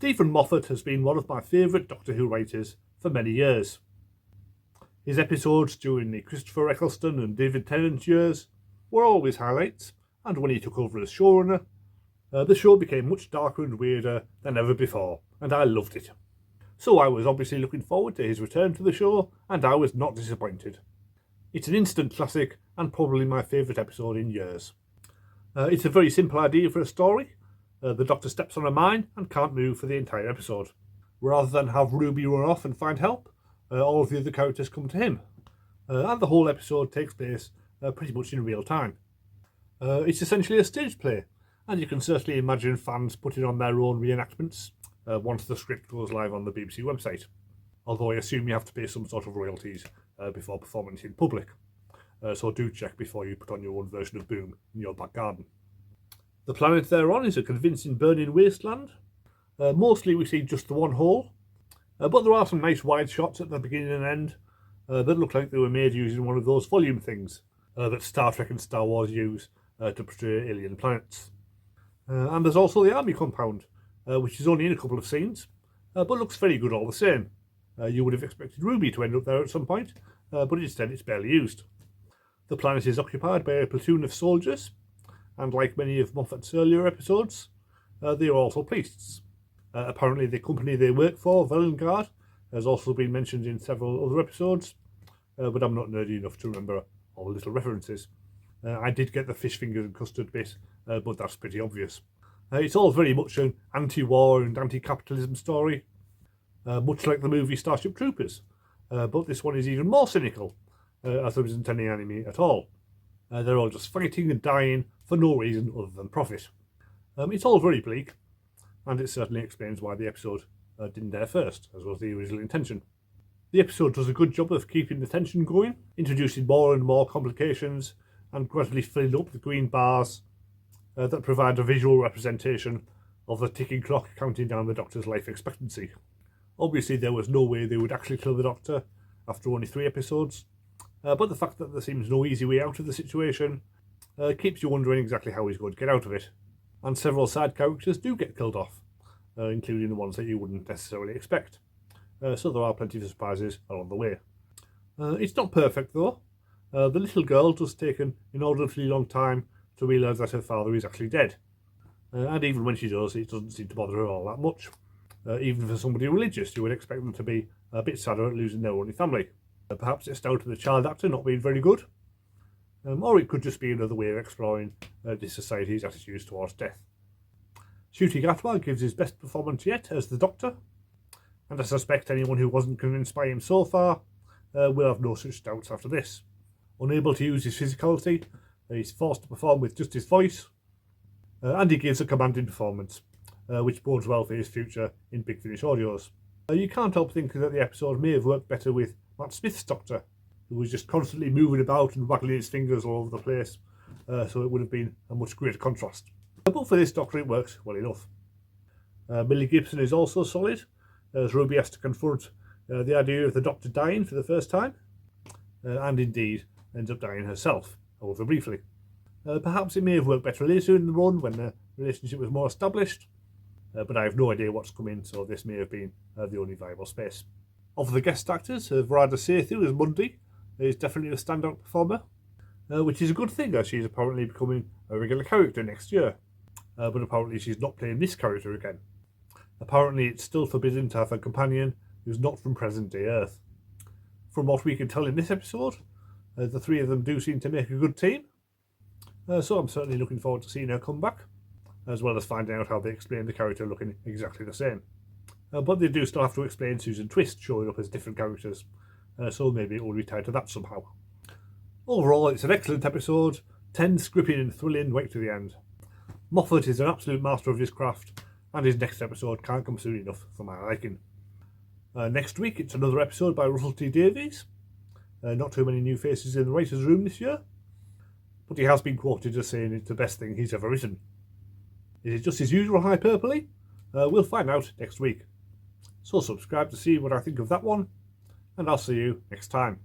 Stephen Moffat has been one of my favourite Doctor Who writers for many years. His episodes during the Christopher Eccleston and David Tennant years were always highlights, and when he took over as showrunner, the show became much darker and weirder than ever before, and I loved it. So I was obviously looking forward to his return to the show, and I was not disappointed. It's an instant classic, and probably my favourite episode in years. It's a very simple idea for a story. The Doctor steps on a mine and can't move for the entire episode. Rather than have Ruby run off and find help, all of the other characters come to him. And the whole episode takes place pretty much in real time. It's essentially a stage play, and you can certainly imagine fans putting on their own reenactments once the script goes live on the BBC website. Although I assume you have to pay some sort of royalties before performing it in public. So do check before you put on your own version of Boom in your back garden. The planet they're on is a convincing burning wasteland. Mostly we see just the one hole, but there are some nice wide shots at the beginning and end that look like they were made using one of those volume things that Star Trek and Star Wars use to portray alien planets. And there's also the army compound, which is only in a couple of scenes, but looks very good all the same. You would have expected Ruby to end up there at some point, but instead it's barely used. The planet is occupied by a platoon of soldiers, and like many of Moffat's earlier episodes, they are also priests. Apparently the company they work for, Velengard, has also been mentioned in several other episodes, but I'm not nerdy enough to remember all the little references. I did get the fish fingers and custard bit, but that's pretty obvious. It's all very much an anti-war and anti-capitalism story, much like the movie Starship Troopers, but this one is even more cynical, as there isn't any enemy at all. They're all just fighting and dying for no reason other than profit. It's all very bleak, and it certainly explains why the episode didn't air first, as was the original intention. The episode does a good job of keeping the tension going, introducing more and more complications, and gradually filling up the green bars that provide a visual representation of the ticking clock counting down the Doctor's life expectancy. Obviously there was no way they would actually kill the Doctor after only 3 episodes, but the fact that there seems no easy way out of the situation keeps you wondering exactly how he's going to get out of it. And several side characters do get killed off, including the ones that you wouldn't necessarily expect. So there are plenty of surprises along the way. It's not perfect though. The little girl does take an inordinately long time to realise that her father is actually dead. And even when she does, it doesn't seem to bother her all that much. Even for somebody religious, you would expect them to be a bit sadder at losing their only family. Perhaps it's down to the child actor not being very good. Or it could just be another way of exploring this society's attitudes towards death. Ncuti Gatwa gives his best performance yet as the Doctor, and I suspect anyone who wasn't convinced by him so far will have no such doubts after this. Unable to use his physicality, he's forced to perform with just his voice, and he gives a commanding performance, which bodes well for his future in Big Finish audios. You can't help thinking that the episode may have worked better with Matt Smith's Doctor, who was just constantly moving about and waggling his fingers all over the place, so it would have been a much greater contrast. But for this Doctor it works well enough. Millie Gibson is also solid, as Ruby has to confront the idea of the Doctor dying for the first time, and indeed ends up dying herself, however briefly. Perhaps it may have worked better later in the run when the relationship was more established, but I have no idea what's coming, so this may have been the only viable space. Of the guest actors, Varada Sethu as Mundi is definitely a standout performer, which is a good thing as she's apparently becoming a regular character next year, but apparently she's not playing this character again. Apparently it's still forbidden to have a companion who's not from present-day Earth. From what we can tell in this episode, the 3 of them do seem to make a good team, so I'm certainly looking forward to seeing her come back, as well as finding out how they explain the character looking exactly the same. But they do still have to explain Susan Twist showing up as different characters, so maybe it will be tied to that somehow. Overall, it's an excellent episode, tense, gripping and thrilling right to the end. Moffat is an absolute master of his craft, and his next episode can't come soon enough for my liking. Next week it's another episode by Russell T Davies. Not too many new faces in the writer's room this year, but he has been quoted as saying it's the best thing he's ever written. Is it just his usual hyperbole? We'll find out next week. So subscribe to see what I think of that one, and I'll see you next time.